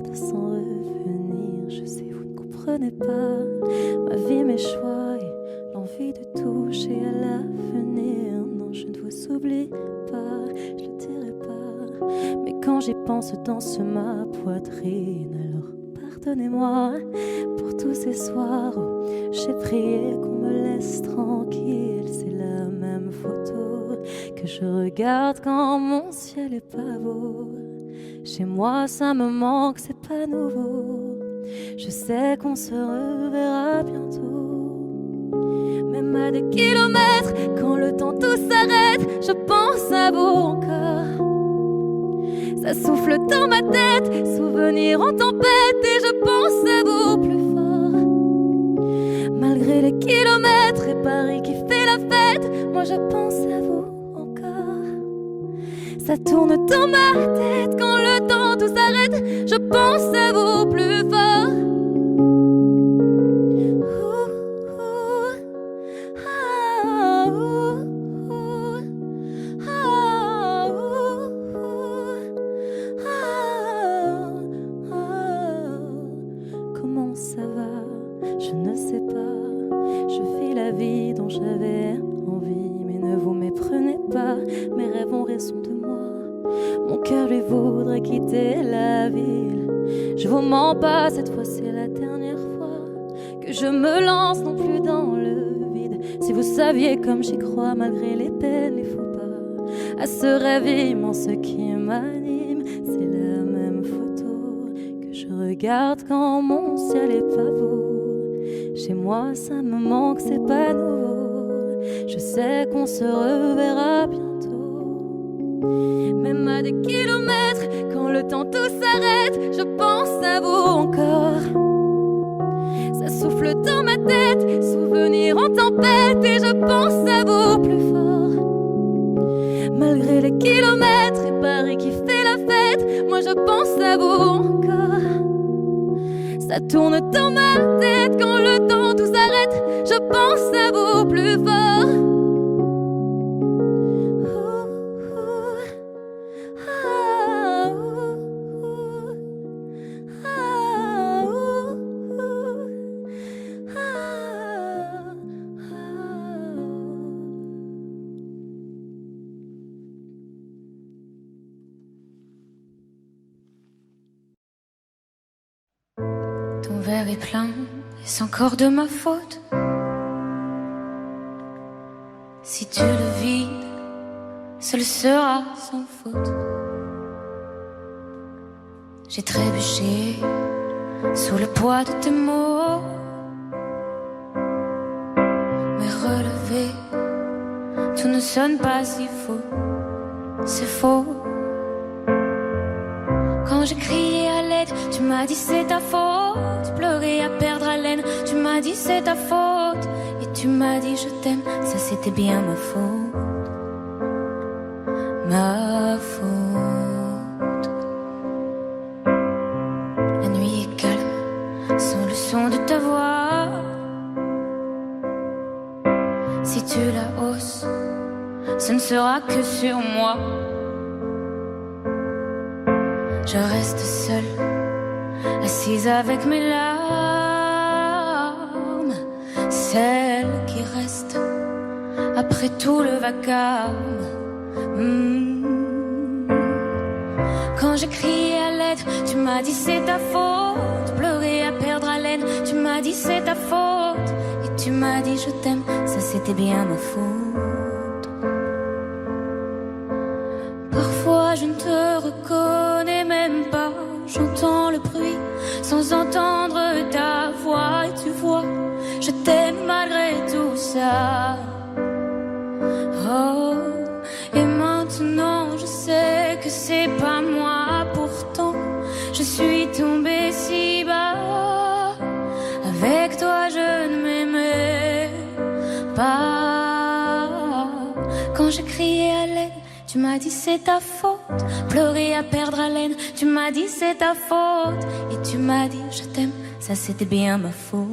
de s'en revenir. Je sais, vous ne comprenez pas ma vie, mes choix et l'envie de toucher à l'avenir. Non, je ne vous oublie pas, je le dirai pas. Mais quand j'y pense, danse ma poitrine. Alors pardonnez-moi pour tous ces soirs où j'ai prié qu'on me laisse tranquille. C'est la même photo que je regarde quand mon ciel est pas beau. Chez moi ça me manque, c'est pas nouveau. Je sais qu'on se reverra bientôt. Même à des kilomètres, quand le temps tout s'arrête, je pense à vous encore. Ça souffle dans ma tête, souvenirs en tempête, et je pense à vous plus fort. Malgré les kilomètres et Paris qui fait la fête, moi je pense à vous encore. Ça tourne dans ma tête, quand le temps tout s'arrête, je pense à vous plus fort. Comment ça va? Je ne sais pas. Je fais la vie dont j'avais envie, mais ne vous méprenez pas. Mes rêves ont raison de moi. Mon cœur lui voudrait quitter la ville. Je vous mens pas, cette fois c'est la dernière fois que je me lance non plus dans le vide. Si vous saviez comme j'y crois malgré les peines, les faux pas, à ce rêve immense qui m'anime, c'est la même photo que je regarde quand mon ciel est pas beau. Chez moi ça me manque, c'est pas nouveau. Je sais qu'on se reverra bientôt. Même à des kilomètres, quand le temps tout s'arrête, je pense à vous encore. Ça souffle dans ma tête, souvenirs en tempête, et je pense à vous plus fort. Malgré les kilomètres et Paris qui fait la fête, moi je pense à vous encore. Ça tourne dans ma tête, quand le temps tout s'arrête, je pense à vous plus fort. Ton verre est plein, est-ce encore de ma faute? Si tu le vides, ce le sera sans faute. J'ai trébuché sous le poids de tes mots, mais relevé, tout ne sonne pas si faux. C'est faux. Quand j'ai crié à l'aide, tu m'as dit c'est ta faute. Pleurer à perdre haleine, tu m'as dit c'est ta faute. Et tu m'as dit je t'aime, ça c'était bien ma faute. Ma faute. La nuit est calme, sans le son de ta voix. Si tu la hausses, ce ne sera que sur moi. Je reste seule, assise avec mes larmes, celles qui restent après tout le vacarme. Quand j'ai crié à l'aide, tu m'as dit c'est ta faute. Pleurer à perdre haleine, tu m'as dit c'est ta faute. Et tu m'as dit je t'aime, ça c'était bien ma faute. Parfois je ne te reconnais même pas. J'entends le bruit sans entendre ta voix. Et tu vois, je t'aime malgré tout ça. Oh, et maintenant je sais que c'est pas moi. Pourtant, je suis tombée si bas. Avec toi je ne m'aimais pas. Quand j'ai crié à l'aide, tu m'as dit c'est ta faute. Pleurer à perdre haleine, tu m'as dit c'est ta faute. Et tu m'as dit je t'aime, ça c'était bien ma faute.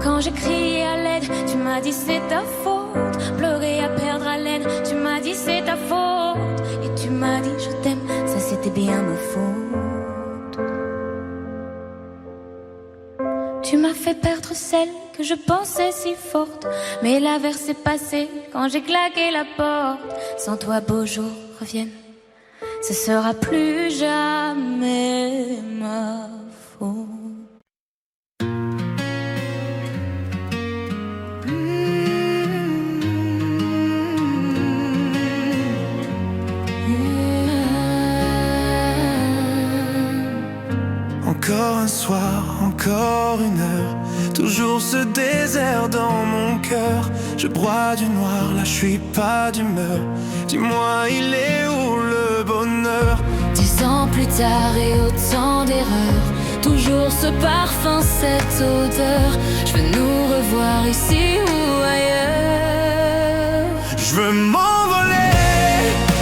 Quand j'ai crié à l'aide, tu m'as dit c'est ta faute. Pleurer à perdre haleine, tu m'as dit c'est ta faute. Et tu m'as dit je t'aime, c'était bien ma faute. Tu m'as fait perdre celle que je pensais si forte, mais l'averse est passée quand j'ai claqué la porte. Sans toi, beaux jours reviennent, ce sera plus jamais ma faute. Encore un soir, encore une heure, toujours ce désert dans mon cœur. Je broie du noir, là je suis pas d'humeur. Dis-moi, il est où le bonheur? 10 ans plus tard et autant d'erreurs, toujours ce parfum, cette odeur. Je veux nous revoir ici ou ailleurs. Je veux m'envoler,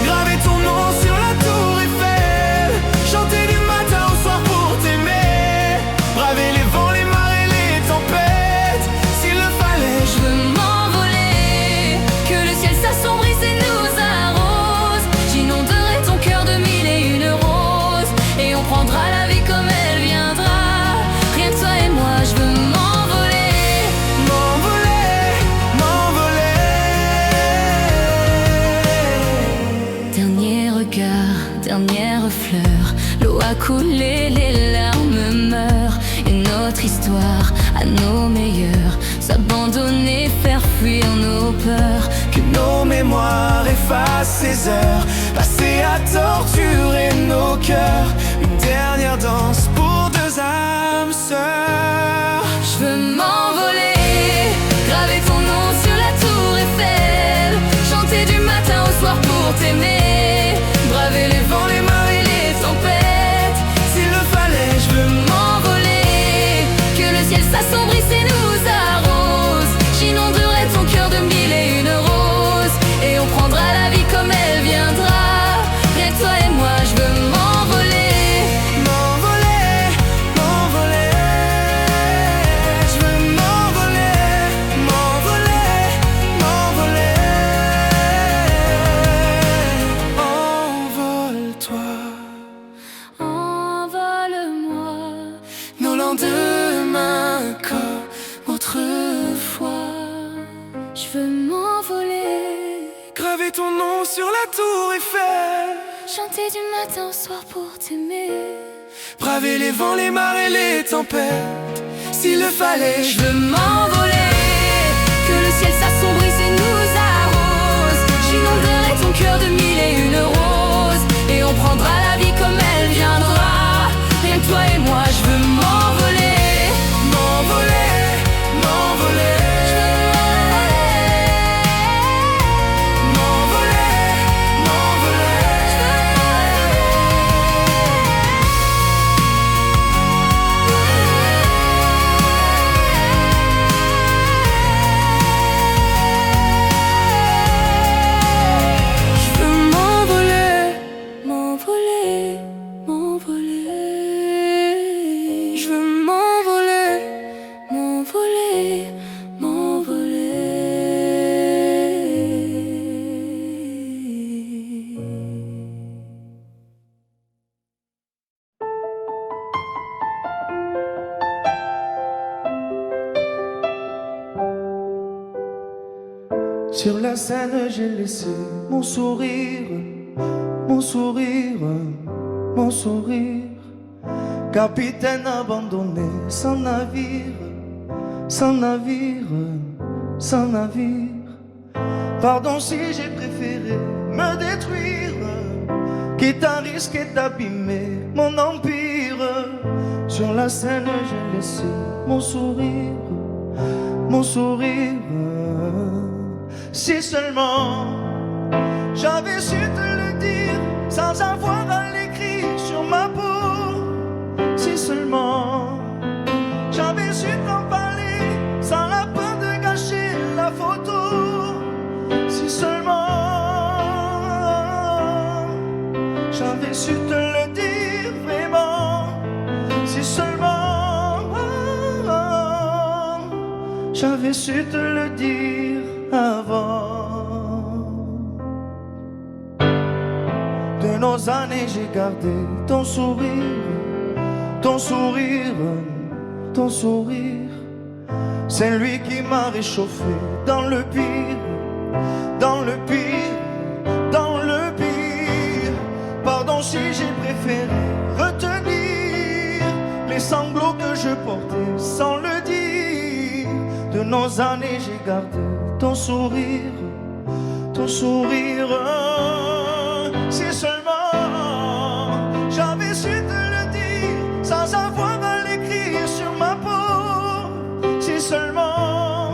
graver ton nom sur la tour Eiffel, chanter du matin au soir pour t'aimer, braver les vents, les marées, les tempêtes, s'il le fallait. Je veux m'envoler, que le ciel s'assombrisse et nous arrose. J'inonderai ton cœur de mille et une roses, et on prendra la vie comme elle viendra. Rien que toi et moi, je veux m'envoler. M'envoler, m'envoler. Dernier regard, dernière fleur, l'eau a coulé, les larmes meurent. Et notre histoire à nos meilleurs, s'abandonner, faire fuir nos peurs. Que nos mémoires effacent ces heures passées à torturer nos cœurs. Une dernière danse pour deux âmes sœurs. Je veux m'envoler, graver ton nom sur la tour Eiffel, chanter du matin au soir pour t'aimer, braver les vents, les marées, les tempêtes, s'il le fallait. je veux m'envoler, que le ciel s'assombrisse et nous arrose. J'inonderai ton cœur de mille et une roses, et on prendra la vie comme elle viendra. Rien que toi et moi, je veux m'envoler. M'envoler, m'envoler. Je veux m'envoler, m'envoler, m'envoler. Envole-toi, Envole-moi, nos lendemains comme autrefois. je veux m'envoler, Graver ton nom sur la tour Eiffel, chanter du matin au soir pour t'aimer. braver les vents, les marées, les tempêtes, s'il le fallait. Je veux m'envoler, que le ciel s'assombrisse et nous arrose. J'inonderai ton cœur de mille et une roses, et on prendra la vie comme elle viendra. Rien que toi et moi, je veux m'envoler. M'envoler, m'envoler. M'envoler, je veux m'envoler, M'envoler, je veux m'envoler, Sur la scène, j'ai laissé mon sourire, mon sourire, mon sourire. Capitaine abandonné, sans navire, sans navire, sans navire. Pardon si j'ai préféré me détruire, quitte à risquer d'abîmer mon empire. Sur la scène, j'ai laissé mon sourire, mon sourire. Si seulement j'avais su te le dire sans avoir à l'écrire sur ma peau. Si seulement j'avais su t'en parler sans la peur de gâcher la photo. Si seulement j'avais su te le dire vraiment. Si seulement j'avais su te le dire avant. De De nos années j'ai gardé ton sourire, ton sourire, ton sourire. C'est lui qui m'a réchauffé dans le pire, dans le pire, dans le pire. Pardon si j'ai préféré retenir les sanglots que je portais sans le dire. De nos années j'ai gardé ton sourire, ton sourire. Si seulement j'avais su te le dire sans avoir à l'écrire sur ma peau. Si seulement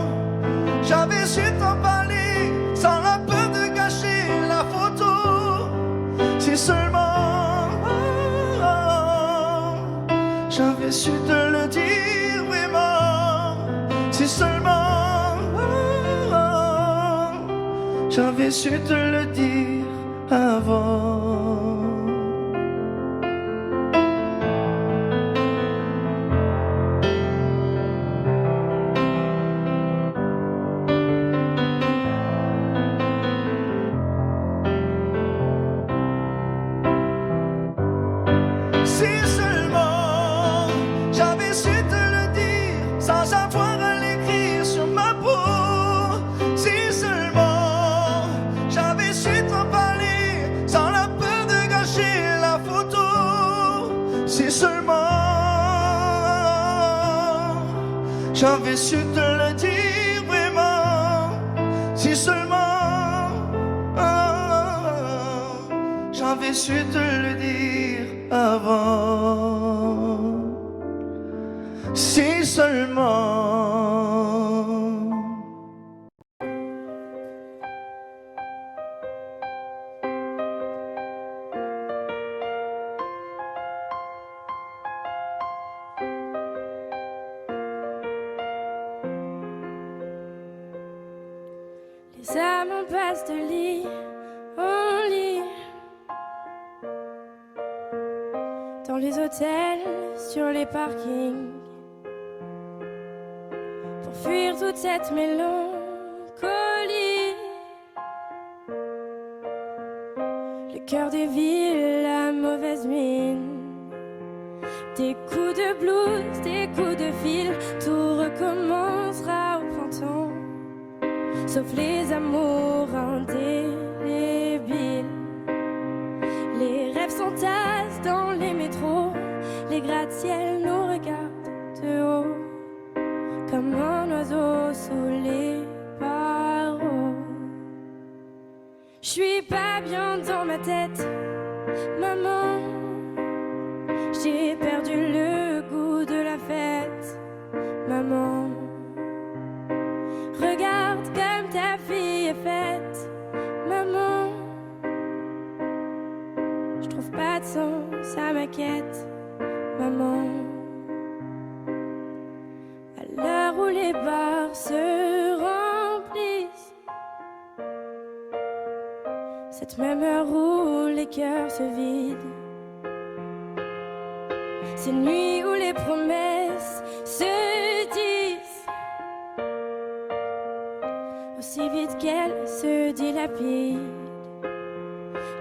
j'avais su t'en parler sans la peur de gâcher la photo. Si seulement j'avais su te le dire vraiment. Si seulement j'avais su te le dire avant. Si seulement j'avais su te le dire sans avoir à l'écrire sur ma peau. Si seulement j'avais su t'en parler sans la peur de gâcher la photo. Si seulement j'avais su te le dire vraiment. Si seulement j'avais su te le dire avant. Si seulement. Les âmes passent de lit en lit, dans les hôtels, sur les parkings, pour fuir toute cette mélancolie. Le cœur des villes, la mauvaise mine, des coups de blues, des coups de fil, tout recommencera au printemps, sauf les amours indélébiles. Les rêves s'entassent dans les métros, les gratte-ciels nous regardent de haut, comme un oiseau sous les barreaux. J'suis pas bien dans ma tête, maman. J'ai perdu le goût de la fête, maman. Regarde comme ta fille est faite, maman. Je trouve pas de sens à ma quête, maman. À l'heure où les bars se remplissent, cette même heure où les cœurs se vident, ces nuits où les promesses se disent aussi vite qu'elles se dilapident.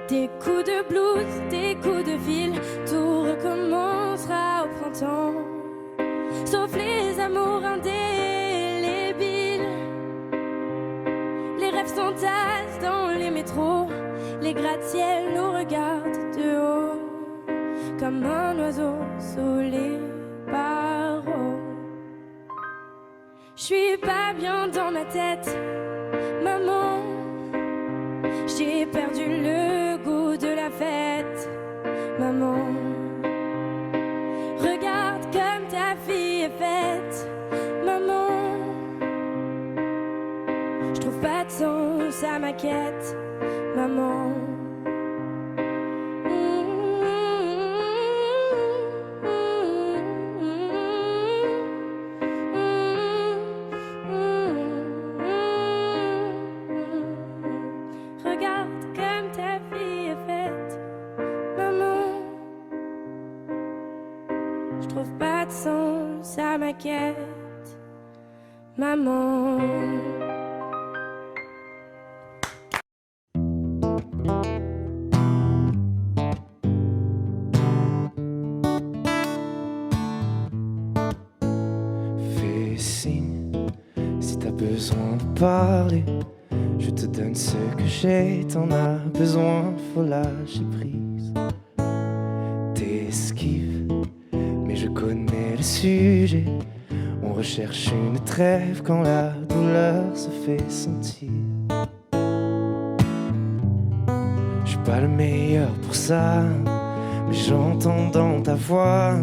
Des coups de blues, des coups de fil, tout recommencera au printemps, sauf les amours indélébiles. Les rêves s'entassent dans les métros, les gratte-ciels nous regardent de haut, comme un oiseau sous les barreaux. J'suis pas bien dans ma tête, maman. J'ai perdu le goût de la fête, maman. Regarde comme ta fille est faite, maman. Je trouve pas de sens à ma quête, maman. À ma quête, maman. besoin de parler. Je te donne ce que j'ai, t'en as besoin, faut lâcher prise. T'esquives, mais je connais le sujet. On recherche une trêve quand la douleur se fait sentir. Je suis pas le meilleur pour ça, mais j'entends dans ta voix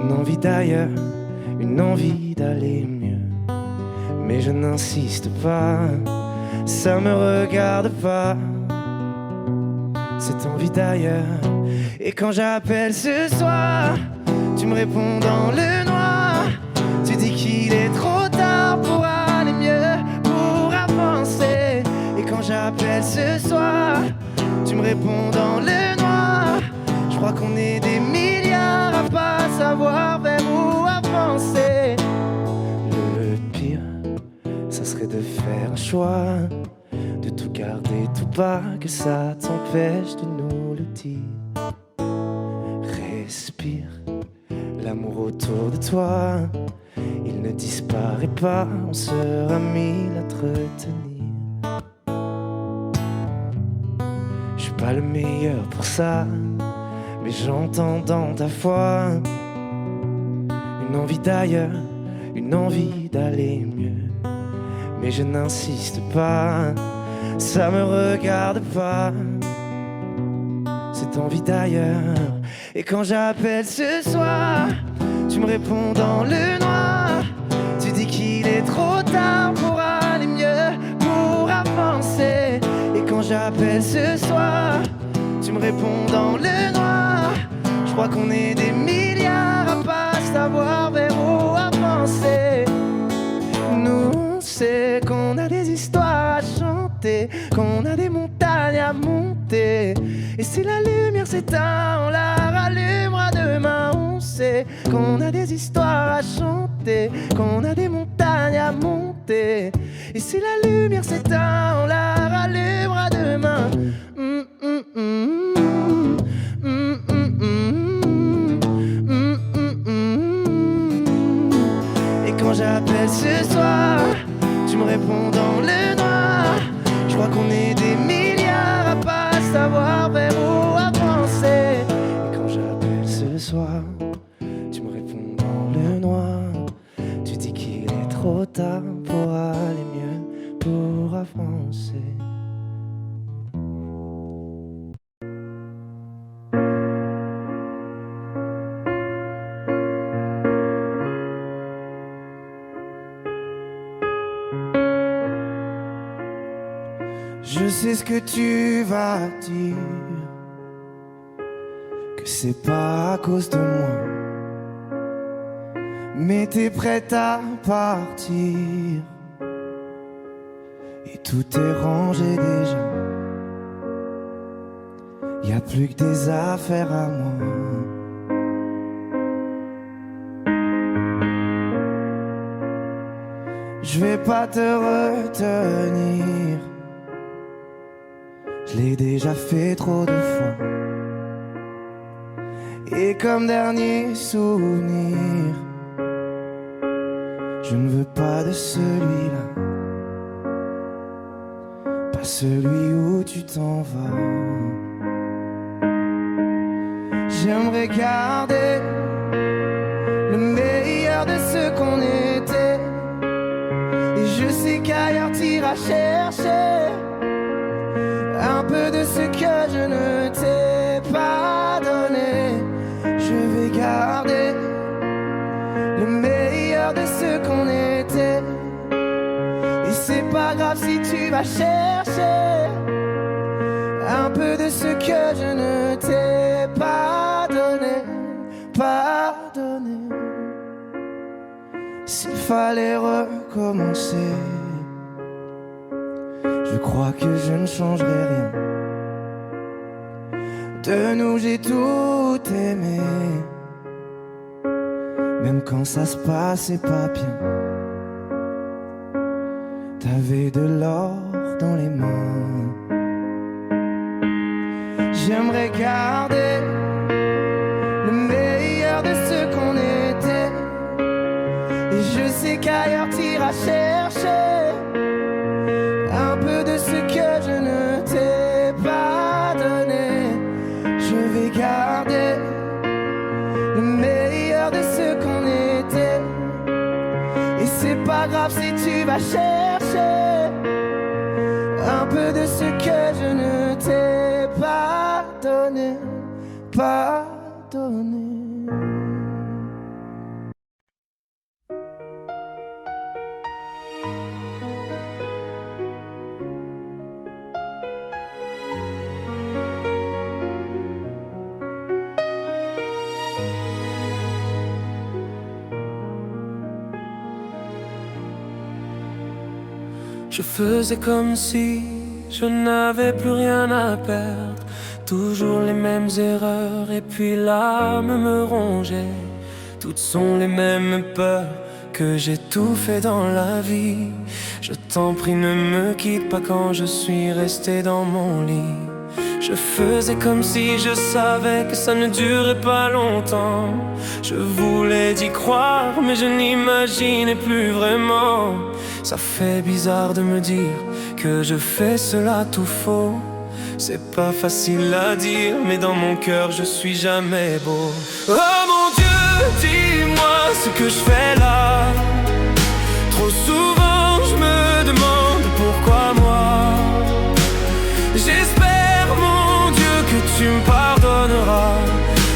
une envie d'ailleurs, une envie d'aller mieux. Mais je n'insiste pas, ça me regarde pas, cette envie d'ailleurs. Et quand j'appelle ce soir, tu me réponds dans le noir. Tu dis qu'il est trop tard pour aller mieux, pour avancer. Et quand j'appelle ce soir, tu me réponds dans le noir. Je crois qu'on est des milliards à pas savoir vers où avancer. Le pire, ça serait de faire un choix, de tout garder, tout pas, que ça t'empêche de nous le dire. Respire, l'amour autour de toi, il ne disparaît pas, on sera mille à te retenir. Je suis pas le meilleur pour ça, mais j'entends dans ta voix une envie d'ailleurs, une envie d'aller mieux. Mais je n'insiste pas, ça me regarde pas, cette envie d'ailleurs. Et quand j'appelle ce soir, tu me réponds dans le noir. Tu dis qu'il est trop tard pour aller mieux, pour avancer. Et quand j'appelle ce soir, tu me réponds dans le noir. Je crois qu'on est des milliards à pas savoir vers où avancer. Nous, on sait qu'on a des histoires à chanter, qu'on a des montagnes à monter. Et si la lumière s'éteint, on la rallumera demain. On sait qu'on a des histoires à chanter, qu'on a des montagnes à monter. Et si la lumière s'éteint, on la rallumera demain. Et quand j'appelle ce soir, tu me réponds dans le noir. Je crois qu'on est des milliards à pas savoir vers où avancer. Et quand j'appelle ce soir, tu me réponds dans le noir. Tu dis qu'il est trop tard pour aller mieux, pour avancer. Je sais ce que tu vas dire, que c'est pas à cause de moi, mais t'es prête à partir et tout est rangé déjà. Y a plus que des affaires à moi. Je vais pas te retenir, je l'ai déjà fait trop de fois. Et comme dernier souvenir, je ne veux pas de celui-là, pas celui où tu t'en vas. J'aimerais garder le meilleur de ce qu'on était. Et je sais qu'ailleurs t'iras chercher un peu de ce que je ne t'ai pas donné. Je vais garder le meilleur de ce qu'on était. Et c'est pas grave si tu vas chercher un peu de ce que je ne t'ai pas donné, pas donné. S'il fallait recommencer, je crois que je ne changerai rien. De nous j'ai tout aimé, même quand ça se passait pas bien. T'avais de l'or dans les mains. J'aimerais garder le meilleur de ce qu'on était. Et je sais qu'ailleurs t'iras chercher chercher un peu de ce que je ne t'ai pas donné, pas donné. Je faisais comme si je n'avais plus rien à perdre, toujours les mêmes erreurs et puis l'âme me rongeait. Toutes sont les mêmes peurs que j'ai tout fait dans la vie. Je t'en prie ne me quitte pas quand je suis resté dans mon lit. Je faisais comme si je savais que ça ne durait pas longtemps. Je voulais d'y croire mais je n'imaginais plus vraiment. Ça fait bizarre de me dire que je fais cela tout faux. C'est pas facile à dire mais dans mon cœur je suis jamais beau. Oh mon Dieu, dis-moi ce que je fais là. Trop souvent je me demande pourquoi moi. J'espère mon Dieu que tu me pardonneras.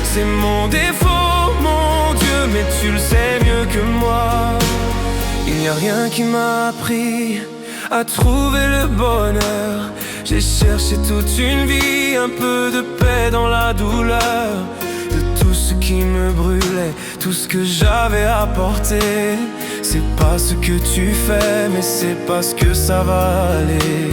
C'est mon défaut mon Dieu mais tu le sais mieux que moi. Il n'y a rien qui m'a appris à trouver le bonheur. J'ai cherché toute une vie, un peu de paix dans la douleur. De tout ce qui me brûlait, tout ce que j'avais apporté. C'est pas ce que tu fais, mais c'est parce que ça va aller.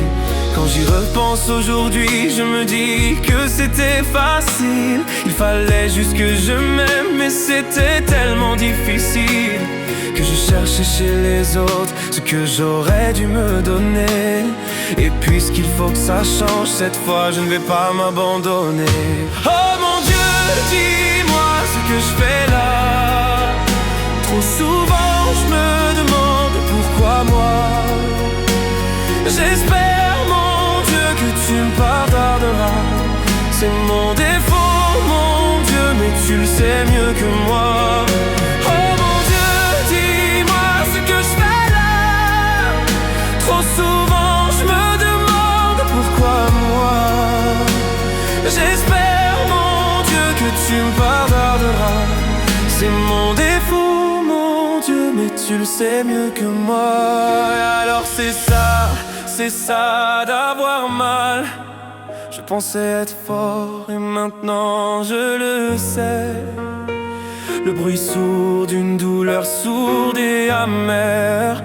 Quand j'y repense aujourd'hui, je me dis que c'était facile. Il fallait juste que je m'aime, mais c'était tellement difficile. Que je cherchais chez les autres ce que j'aurais dû me donner. Et puisqu'il faut que ça change, cette fois je ne vais pas m'abandonner. Oh mon Dieu, dis-moi ce que je fais là. Trop souvent je me demande pourquoi moi. J'espère mon Dieu que tu me pardonneras. C'est mon défaut mon Dieu mais tu le sais mieux que moi. Souvent je me demande pourquoi moi. J'espère mon Dieu que tu me pardonneras. C'est mon défaut mon Dieu mais tu le sais mieux que moi. Et alors c'est ça d'avoir mal. Je pensais être fort et maintenant je le sais. Le bruit sourd d'une douleur sourde et amère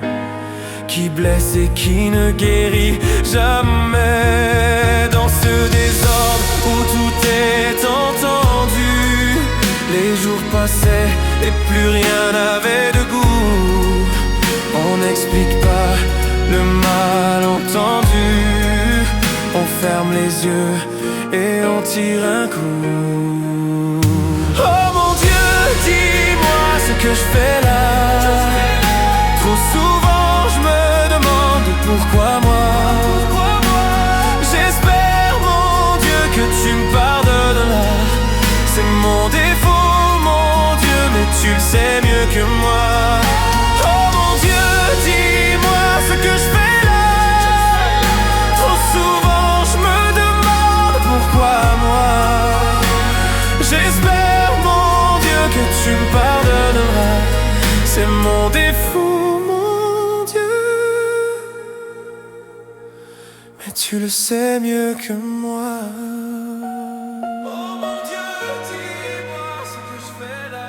qui blesse et qui ne guérit jamais. Dans ce désordre où tout est entendu, les jours passaient et plus rien n'avait de goût. On n'explique pas le malentendu. On ferme les yeux et on tire un coup. Oh mon Dieu, dis-moi ce que je fais là. Trop souvent je me demande pourquoi moi. J'espère mon Dieu que tu me pardonneras. C'est mon défaut mon Dieu mais tu le sais mieux que moi. Oh mon Dieu, dis-moi ce que je fais là. Trop souvent je me demande pourquoi moi. J'espère mon Dieu que tu me pardonneras. C'est mon défaut mon Dieu mais tu le sais mieux que moi. Oh mon Dieu, dis-moi ce que je fais là.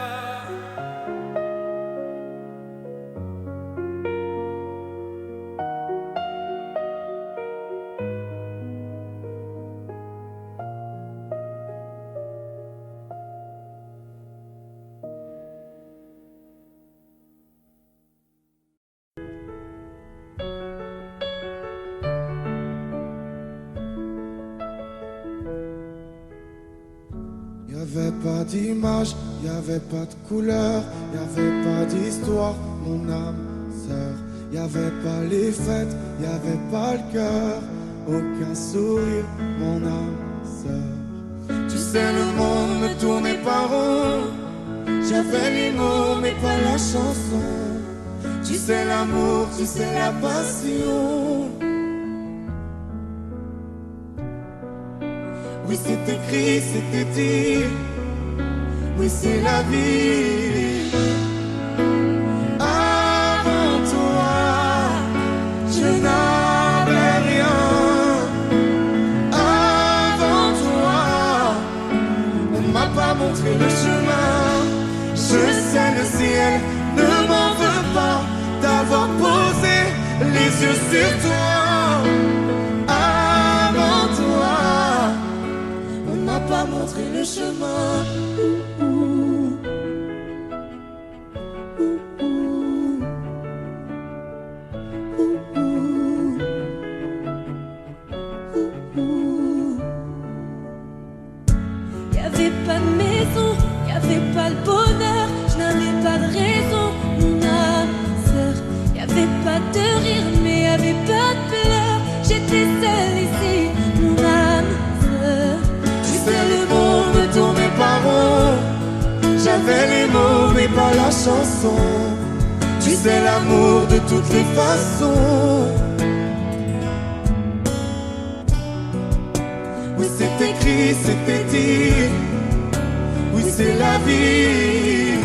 Y'avait pas d'image, y'avait pas de couleur, y'avait pas d'histoire, mon âme sœur. Y'avait pas les fêtes, y'avait pas le cœur, aucun sourire, mon âme sœur. Tu sais le monde ne tournait pas rond, j'avais les mots mais pas la chanson. Tu sais l'amour, tu sais la passion. Oui, c'est écrit, c'était dit. Oui, c'est la vie. Avant toi, je n'avais rien. Avant toi, on m'a pas montré le chemin. Je sais le ciel ne m'en veut pas d'avoir posé les yeux sur toi. Avant toi, on m'a pas montré le chemin. Y'avait pas de maison, y'avait pas le bonheur, je n'avais pas de raison, mon âme sœur. Y'avait pas de rire, mais y'avait pas de pleurs. J'étais seule ici, mon âme sœur. Tu sais, le monde ne tournait pas rond. J'avais les mots, mais pas la chanson. Tu sais, l'amour de toutes les façons. Oui, c'est écrit, c'était dit. Oui, c'est la vie.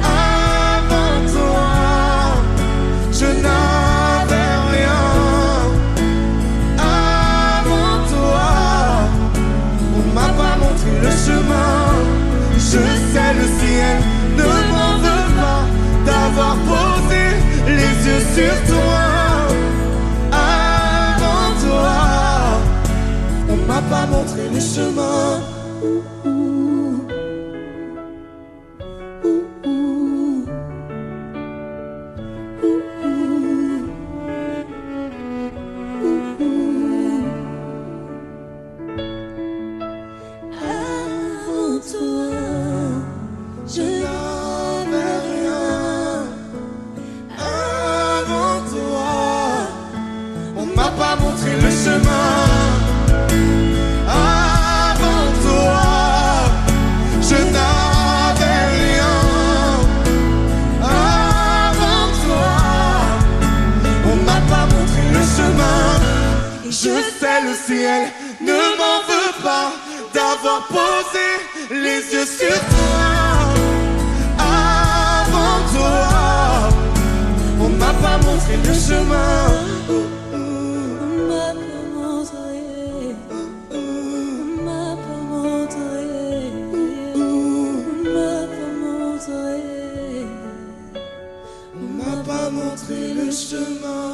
Avant toi, je n'avais rien. Avant toi, on m'a pas montré le chemin. Je sais le ciel ne m'en veut pas d'avoir posé les yeux sur toi. Avant toi, on m'a pas montré le chemin. Avant toi, Je n'avais rien. Avant toi, on m'a pas montré le chemin. Avant toi, je n'avais rien. Avant toi, on m'a pas montré le chemin. Je sais le ciel ne m'en veut pas d'avoir posé les yeux sur toi. Avant toi, on m'a pas montré le chemin. on m'a pas montré, on m'a pas montré, on m'a pas montré. On m'a pas montré le chemin.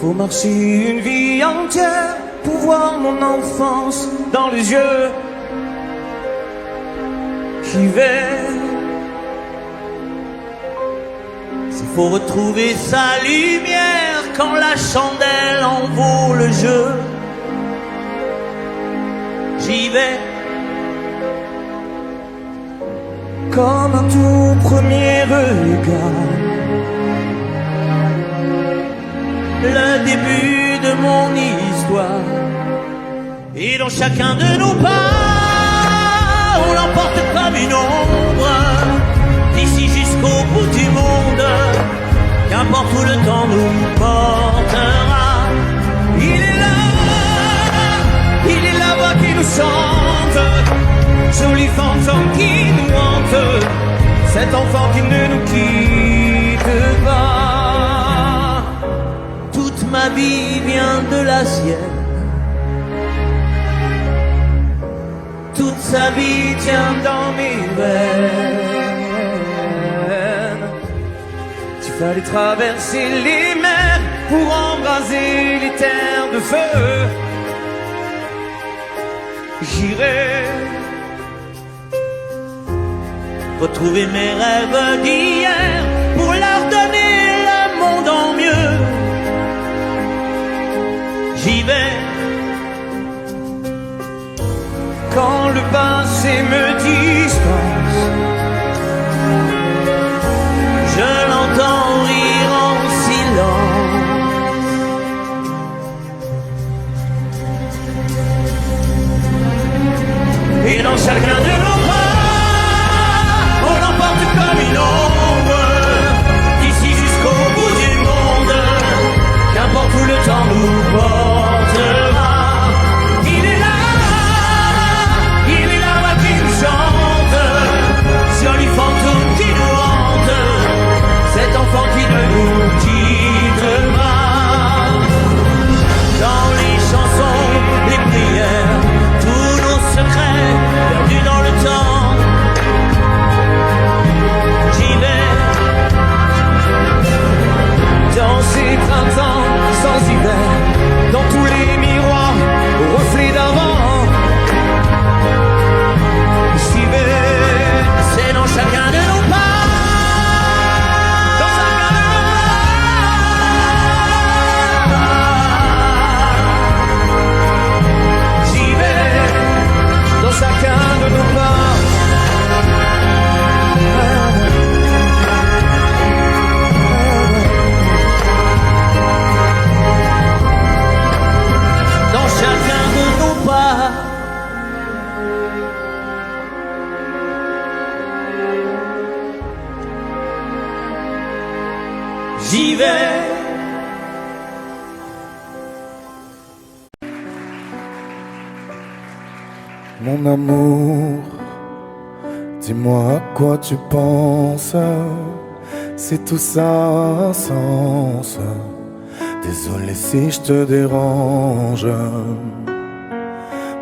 Faut marcher une vie entière pour voir mon enfance dans les yeux. J'y vais. S'il faut retrouver sa lumière quand la chandelle en vaut le jeu. J'y vais. Comme un tout premier regard. Le début de mon histoire. Et dans chacun de nos pas, on l'emporte comme une ombre. D'ici jusqu'au bout du monde, qu'importe où le temps nous portera. Il est la voix qui nous chante, jolie fantôme qui nous hante, cet enfant qui ne nous quitte pas. Ma vie vient de la sienne. Toute sa vie tient dans mes veines. Tu fallait traverser les mers pour embraser les terres de feu. J'irai retrouver mes rêves d'hier pour leur donner le monde en mieux. J'y vais. Quand le passé me dispense, je l'entends rire en silence. Et dans chacun de nos pas, on l'emporte comme une ombre, d'ici jusqu'au bout du monde, qu'importe où le temps nous portera. Il est là, moi qui nous chante, joli fantôme qui nous hante, cet enfant qui ne nous quittera. Dans les chansons, les prières, tous nos secrets perdus dans le temps, j'y vais. Dans ces printemps sans hiver, dans tous les miroirs au reflet d'avant, j'y vais. C'est dans chacun de nos pas. Chacun de nos pas. Dans chacun de nos pas. J'y vais. Mon amour, dis-moi à quoi tu penses, si tout ça a un sens. Désolé si je te dérange.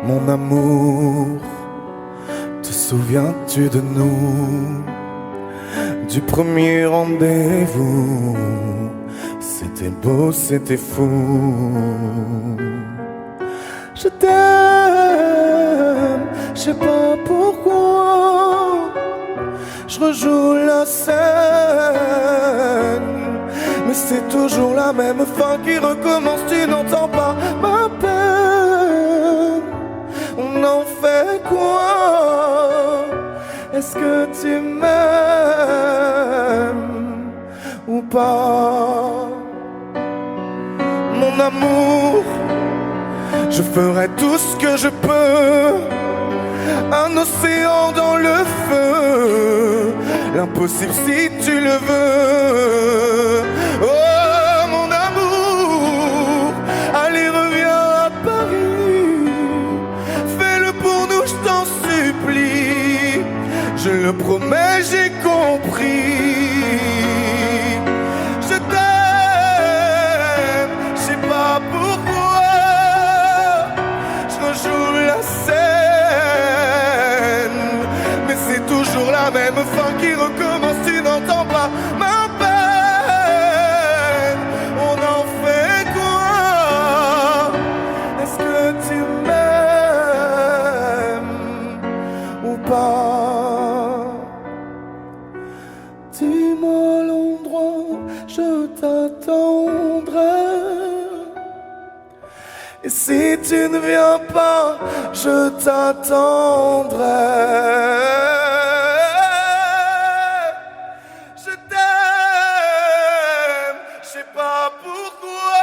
Mon amour, te souviens-tu de nous, du premier rendez-vous? C'était beau, c'était fou. Je t'aime, je sais pas pourquoi. Je rejoue la scène, mais c'est toujours la même fin qui recommence. Tu n'entends pas ma peine. On en fait quoi? Est-ce que tu m'aimes ou pas? Mon amour, je ferai tout ce que je peux. Un océan dans le feu, l'impossible si tu le veux. Oh mon amour, allez reviens à Paris, fais-le pour nous, je t'en supplie. Je le promets, j'ai compris. Je t'aime, je sais pas pourquoi. Je rejoue la scène, mais c'est toujours la même fin qui recommence. Tu n'entends pas ma peine. On en fait quoi? Est-ce que tu m'aimes ou pas? Dis-moi l'endroit, je t'attendrai. Et si tu ne viens pas, je t'attendrai. Je t'aime, je sais pas pourquoi.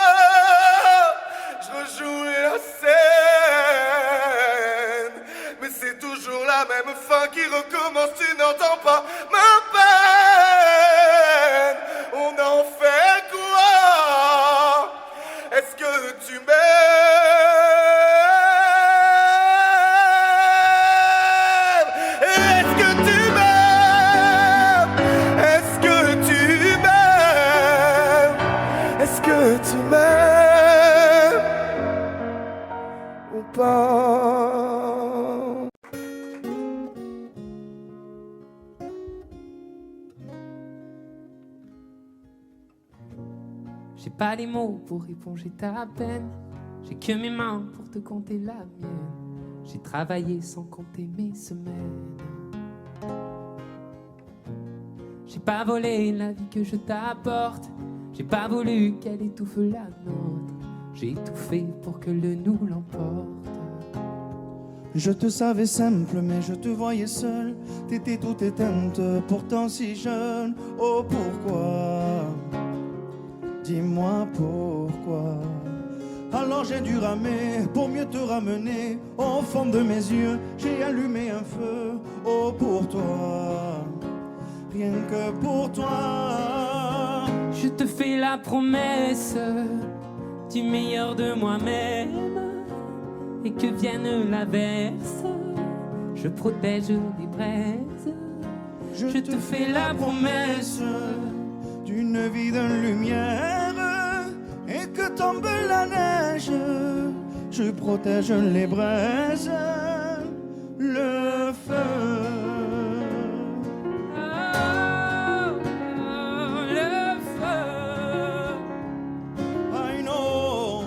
Je rejoue la scène, mais c'est toujours la même fin qui recommence. Tu n'entends pas ma peine. On en fait quoi? Est-ce que tu m'aimes? Est-ce que tu m'aimes? Est-ce que tu m'aimes? Est-ce que tu m'aimes ou pas? J'ai pas les mots pour éponger ta peine. J'ai que mes mains pour te compter la mienne. J'ai travaillé sans compter mes semaines. J'ai pas volé la vie que je t'apporte. J'ai pas voulu qu'elle étouffe la nôtre. J'ai tout fait pour que le nous l'emporte. Je te savais simple, mais je te voyais seule. T'étais toute éteinte, pourtant si jeune. Oh pourquoi? Dis-moi pourquoi? Alors j'ai dû ramer pour mieux te ramener. Au fond de mes yeux, j'ai allumé un feu. Oh, pour toi, rien que pour toi. Je te fais la promesse du meilleur de moi-même. Et que vienne l'averse, je protège les braises. Je te fais la promesse d'une vie de lumière. Et que tombe la neige, je protège les braises, le feu. Oh, le feu. I know.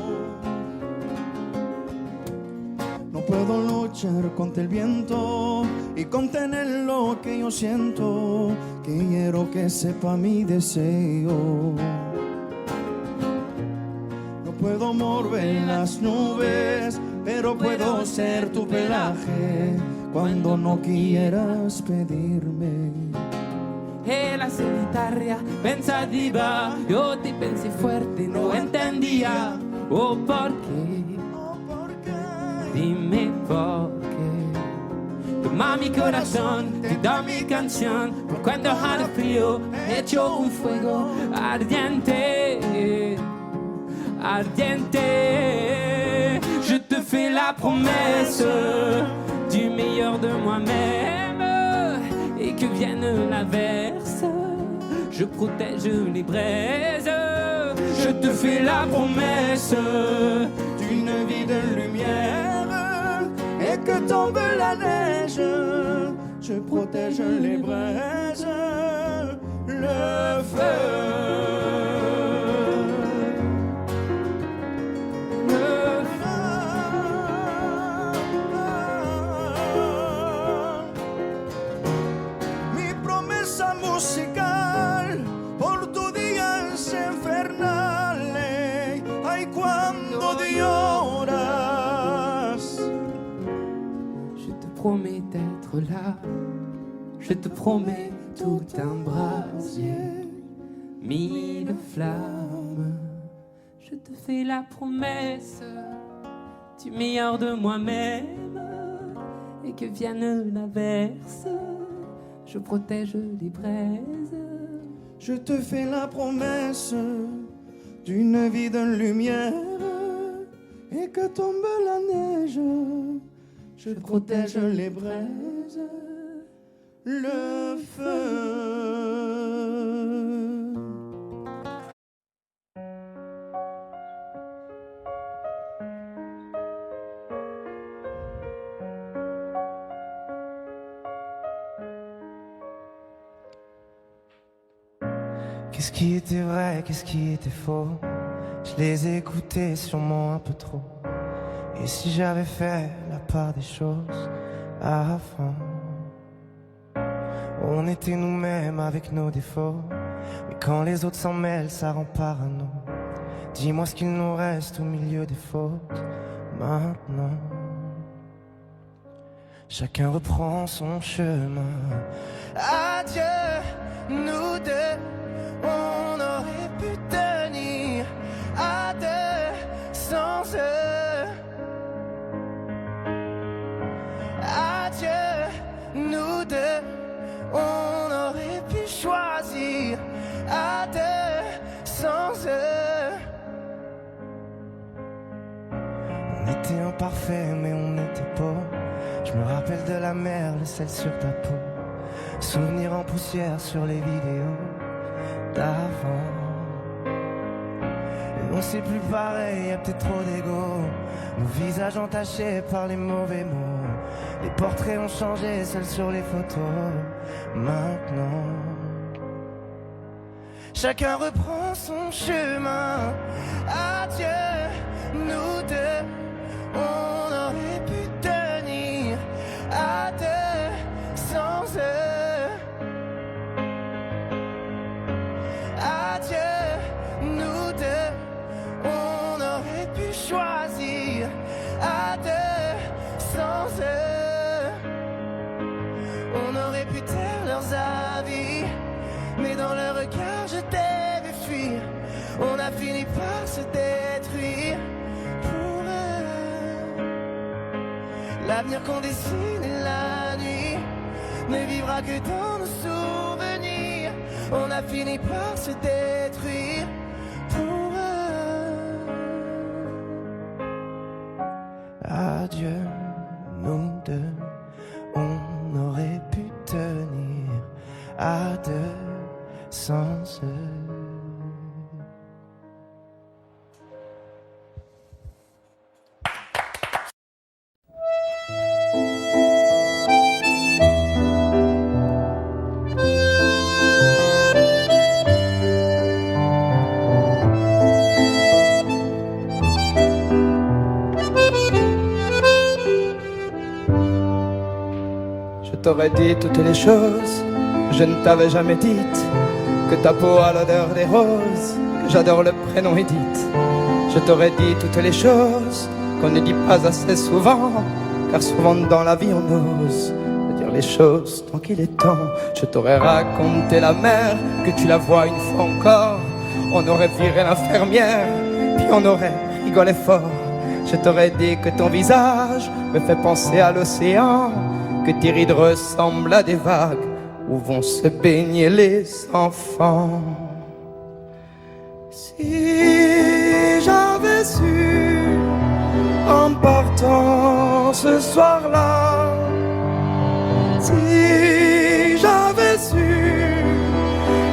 No puedo luchar contra el viento y contener lo que yo siento. Quiero que sepa mi deseo. Puedo mover las nubes, pero puedo ser tu pelaje cuando no quieras pedirme. Era solitaria, pensativa, yo te pensé fuerte, no entendía. Oh, ¿por qué? Dime por qué. Toma mi corazón, te da mi canción, por cuando haga frío, echo un fuego ardiente. Ardiente, je te fais la promesse du meilleur de moi-même. Et que vienne l'averse, je protège les braises. Je te fais la promesse d'une vie de lumière. Et que tombe la neige, je protège les braises, le feu. Musical por tu días infernales. Ay, cuando lloras. Je te promets d'être là. Je te promets tout un brasier, 1000 flammes. Je te fais la promesse du meilleur de moi-même. Et que vienne l'averse, je protège les braises. Je te fais la promesse d'une vie de lumière. Et que tombe la neige, je protège les braises, le feu. Qu'est-ce qui était vrai, qu'est-ce qui était faux? Je les ai écoutés sûrement un peu trop. Et si j'avais fait la part des choses avant, on était nous-mêmes avec nos défauts. Mais quand les autres s'en mêlent, ça rend parano. Dis-moi ce qu'il nous reste au milieu des fautes maintenant. Chacun reprend son chemin. Adieu, nous deux. On aurait pu tenir à deux sans eux. Adieu, nous deux. On aurait pu choisir à deux sans eux. On était imparfaits mais on était beaux. Je me rappelle de la mer, le sel sur ta peau. Souvenirs en poussière sur les vidéos d'avant. Et on sait plus pareil, y'a peut-être trop d'ego. Nos visages entachés par les mauvais mots. Les portraits ont changé, seuls sur les photos. Maintenant, chacun reprend son chemin. Adieu, nous deux. On aurait pu tenir à deux sans eux. Adieu, nous deux. On aurait pu choisir à deux sans eux. On aurait pu taire leurs avis, mais dans leur regard je t'ai vu fuir. On a fini par se détruire. L'avenir qu'on dessine la nuit ne vivra que dans nos souvenirs. On a fini par se détruire pour adieu, nous deux, on aurait pu tenir à deux sans eux. Je t'aurais dit toutes les choses que je ne t'avais jamais dites, que ta peau a l'odeur des roses, que j'adore le prénom Edith. Je t'aurais dit toutes les choses qu'on ne dit pas assez souvent, car souvent dans la vie on ose dire les choses tant qu'il est temps. Je t'aurais raconté la mer, que tu la vois une fois encore. On aurait viré l'infirmière, puis on aurait rigolé fort. Je t'aurais dit que ton visage me fait penser à l'océan, que tes rides ressemblent à des vagues où vont se baigner les enfants. Si j'avais su en partant ce soir-là, si j'avais su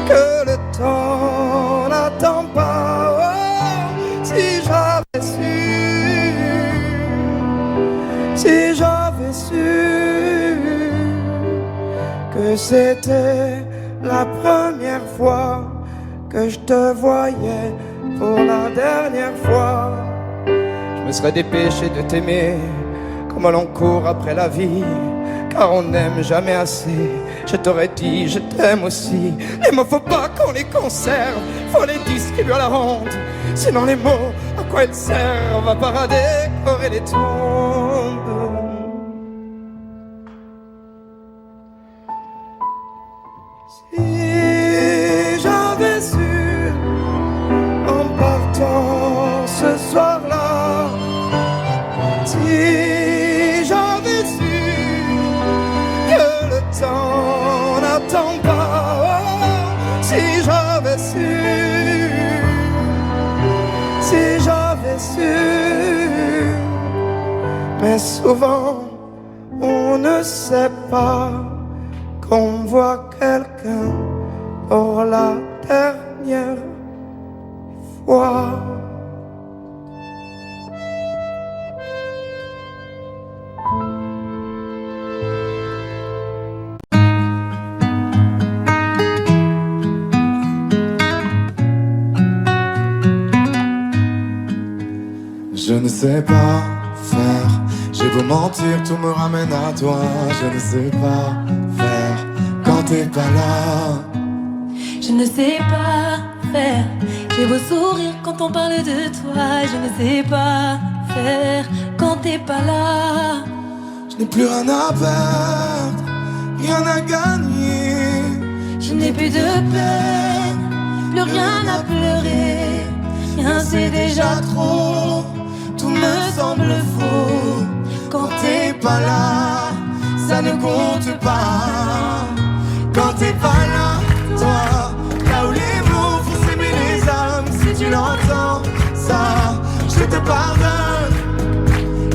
que le temps n'attend pas, oh, si j'avais su que c'était la première fois que je te voyais pour la dernière fois, je me serais dépêché de t'aimer comme l'on court après la vie, car on n'aime jamais assez. Je t'aurais dit je t'aime aussi. Les mots faut pas qu'on les conserve, faut les distribuer à la ronde, sinon les mots à quoi ils servent à part à décorer les tombes. Si j'avais su en partant ce soir-là, si j'avais su que le temps n'attend pas, oh, si j'avais su, mais souvent on ne sait pas qu'on voit quelqu'un pour la dernière fois. Je ne sais pas faire, j'ai beau mentir, tout me ramène à toi. Je ne sais pas faire quand t'es pas là. Je ne sais pas faire, j'ai beau sourire quand on parle de toi. Je ne sais pas faire quand t'es pas là. Je n'ai plus rien à perdre, rien à gagner. Je n'ai plus de peine, plus rien à pleurer. Rien c'est déjà trop, tout me semble faux. Quand t'es pas là, ça ne compte pas. Quand t'es pas là, toi, là où les mots font s'aimer les âmes, si tu l'entends, ça, je te pardonne.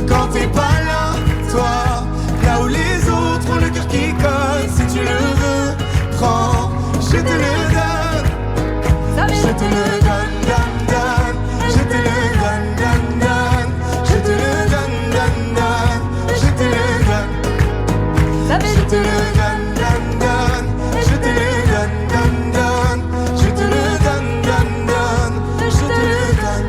Quand t'es pas là, toi, là où les autres ont le cœur qui colle, si tu le veux, prends, je te le donne. Je te le donne, donne, donne. Je te le donne, donne, donne. Je te le donne, donne, donne. Je te le donne. Je te le donne, donne, donne. Je te le donne, donne, donne. Je te le donne, donne, donne. Je te le donne.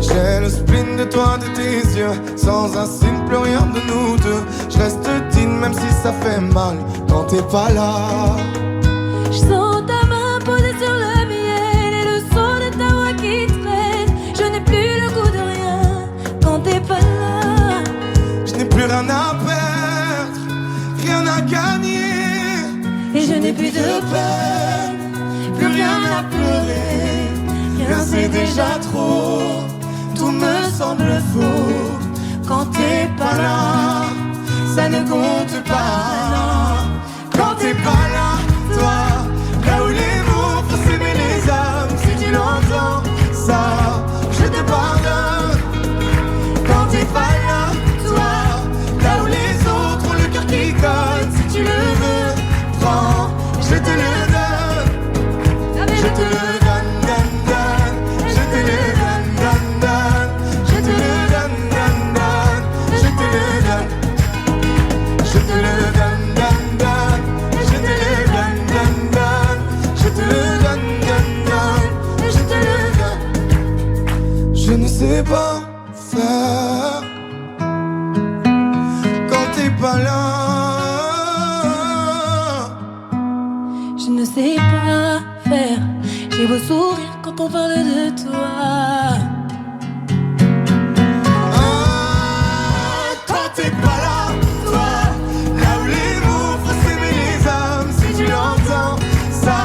J'ai le spleen de toi, de tes yeux. Sans un signe, plus rien de nous deux. Je reste digne même si ça fait mal quand t'es pas là. je sens ta main posée sur le miel et le son de ta voix qui traîne. Je n'ai plus le goût de rien quand t'es pas là. Je n'ai plus rien à perdre, rien à gagner. Et je n'ai plus de peine, plus rien à pleurer. Rien c'est déjà trop, tout me semble faux. Quand t'es pas là, ça ne compte pas. Quand t'es pas là, toi, là où les mots font s'aimer les âmes, si tu l'entends, ça, je te pardonne. Quand t'es pas là, toi, là où les autres ont le cœur qui colle, si tu le veux, prends, je te le donne. Je te le donne, donne, donne. Je te le donne, donne, donne. Je te le donne, donne, donne. Je te le donne. Je te le donne, donne, donne. Je te le donne, donne, donne. Je te le donne, donne, donne. Je te le donne. Je ne sais pas faire quand t'es pas là. Je ne sais pas faire. J'ai beau sourire quand on parle de toi. Quand t'es pas là, toi, là où les mots font s'aimer les âmes, si tu l'entends, ça,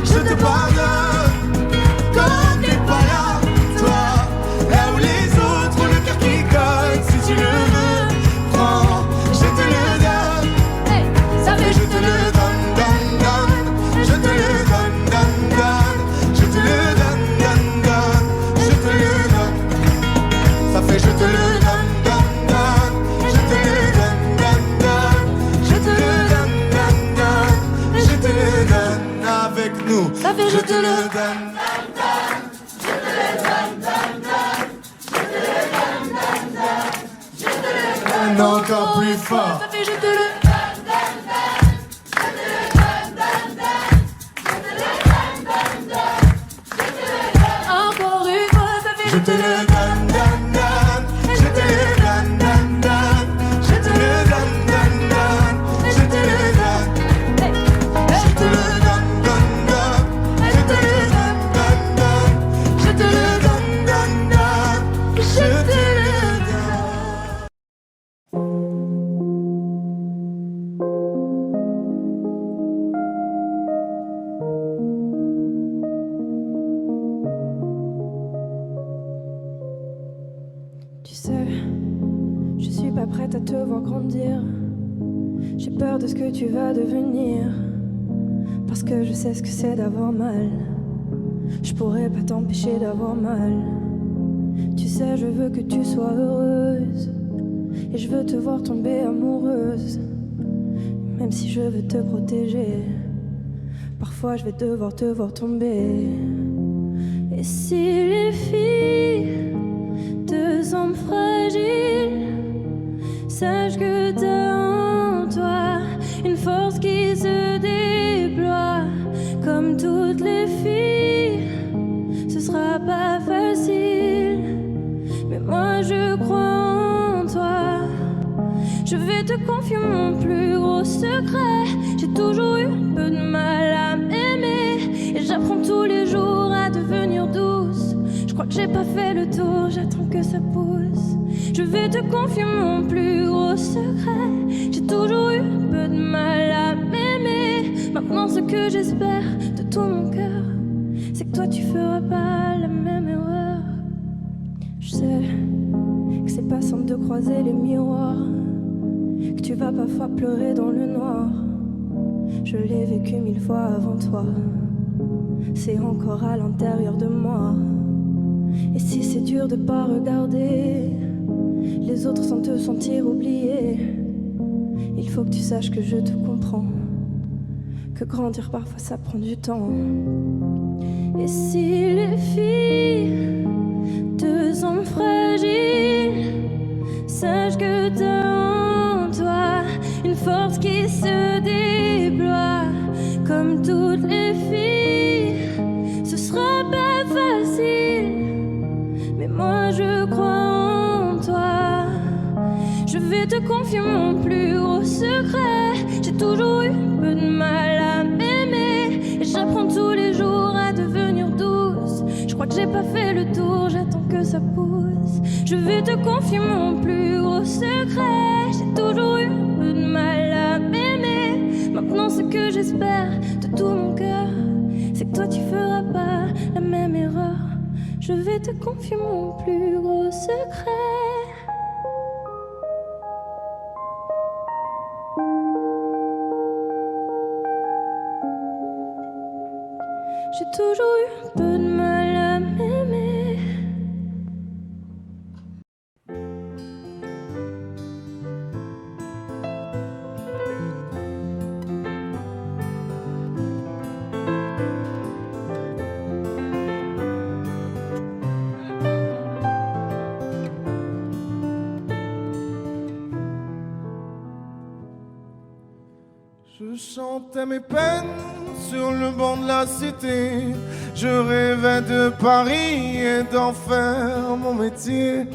je te pardonne. Quand t'es pas là, toi, là où les autres ont le cœur qui colle, si tu le veux, prends, je te le donne. Ça fait je te le donne, donne, donne. Je te le donne, donne, donne. Je te le donne, donne, donne. Je te le donne. Ça fait je te le donne, donne, donne. Je te le donne, donne, donne. Je te le donne, donne, donne. Je te le donne avec nous. Ça fait je te le donne. Encore plus fort. Ça fait je te le encore une fois. Ça fait Je te le donne, donne, donne. Je te le donne, donne, donne. Je te le donne, donne, donne. Je te le donne. Je te le donne, donne, donne. Je te le donne, donne, donne. Je te le donne, donne, donne. Je te le donne. Tu sais, je suis pas prête à te voir grandir. J'ai peur de ce que tu vas devenir. Parce que je sais ce que c'est d'avoir mal. Je pourrais pas t'empêcher d'avoir mal. Tu sais, je veux que tu sois heureuse. Et je veux te voir tomber amoureuse. Même si je veux te protéger, parfois je vais devoir te voir tomber. Et si les filles te semblent fragiles, sache que t'as en toi une force qui se déploie. Comme toutes les filles, ce sera pas facile, mais moi je crois en toi. Je vais te confier mon plus gros secret. J'ai toujours eu un peu de mal à m'aimer, et j'apprends tous les jours à devenir douce. Je crois que j'ai pas fait le tour, j'attends que ça pousse. Je vais te confier mon plus gros secret. J'ai toujours eu un peu de mal à m'aimer. Maintenant ce que j'espère de tout mon cœur, c'est que toi tu feras pas la même erreur. Je sais que c'est pas simple de croiser les miroirs, que tu vas parfois pleurer dans le noir. Je l'ai vécu 1000 fois avant toi, c'est encore à l'intérieur de moi. Et si c'est dur de pas regarder les autres sans te sentir oublié, il faut que tu saches que je te comprends, que grandir parfois ça prend du temps. Et si les filles te semblent fragiles, sache que t'as en toi une force qui se déploie. Comme toutes les filles, ce sera pas facile, mais moi je crois en toi. Je vais te confier mon plus gros secret. J'ai toujours eu un peu de mal à m'aimer, et j'apprends tous les jours à devenir douce. Je crois que j'ai pas fait le tour, j'attends que ça pousse. Je vais te confier mon plus gros secret. J'ai toujours eu un peu de mal à m'aimer. Maintenant ce que j'espère de tout mon cœur, c'est que toi tu feras pas la même erreur. Je vais te confier mon plus gros secret. J'ai toujours eu un peu de mal à m'aimer. Je chantais mes peines sur le banc de la cité. Je rêvais de Paris et d'en faire mon métier.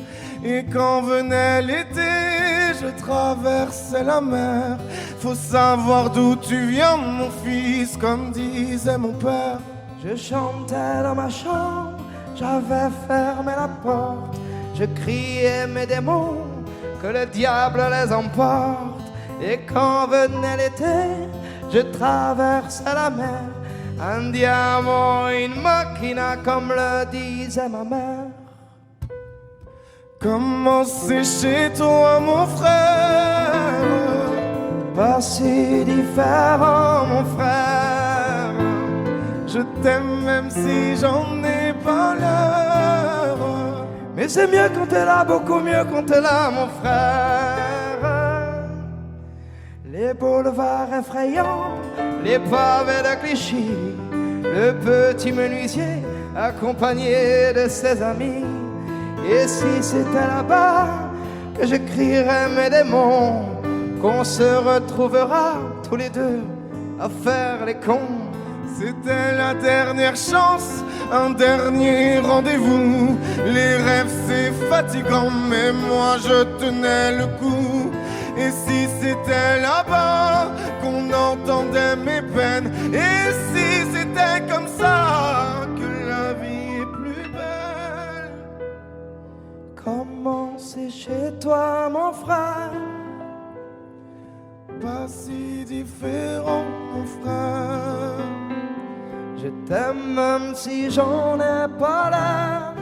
Et quand venait l'été, je traversais la mer. Faut savoir d'où tu viens, mon fils, comme disait mon père. Je chantais dans ma chambre, j'avais fermé la porte. Je criais mes démons, que le diable les emporte. Et quand venait l'été, je traversais la mer. Andiamo in macchina, comme le disait ma mère. Comment c'est chez toi, mon frère? Pas si différent, mon frère. Je t'aime même si j'en ai pas l'heure. Mais c'est mieux quand t'es là, beaucoup mieux quand t'es là, mon frère. Les boulevards effrayants, les pavés de Clichy, le petit menuisier accompagné de ses amis. Et si c'était là-bas que je crierais mes démons, qu'on se retrouvera tous les deux à faire les cons. C'était la dernière chance, un dernier rendez-vous. Les rêves c'est fatigant, mais moi je tenais le coup. Et si c'était là-bas qu'on entendait mes peines, et si c'était comme ça que la vie est plus belle. Comment c'est chez toi, mon frère? Pas si différent, mon frère. Je t'aime même si j'en ai pas l'air.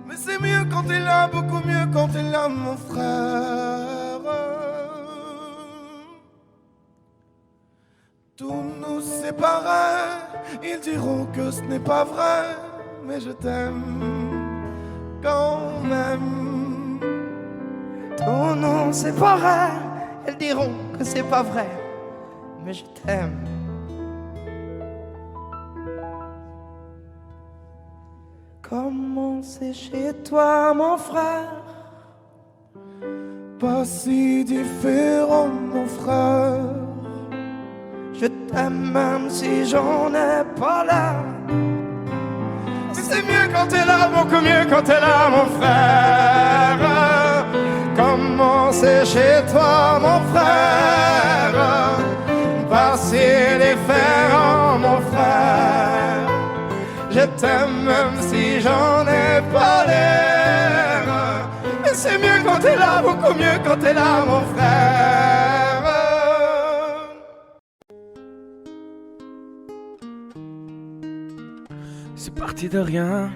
Mais c'est mieux quand t'es là, beaucoup mieux quand t'es là, mon frère. Tout nous séparait, ils diront que ce n'est pas vrai, mais je t'aime quand même. Tout nous séparait, ils diront que c'est pas vrai, mais je t'aime. Comment c'est chez toi, mon frère? Pas si différent, mon frère. Je t'aime même si j'en ai pas l'air. Mais c'est mieux quand t'es là, beaucoup mieux quand t'es là, mon frère. Comment c'est chez toi, mon frère? Pas si différent, mon frère. Je t'aime même si j'en ai pas l'air. Mais c'est mieux quand t'es là, beaucoup mieux quand t'es là, mon frère. C'est parti de rien,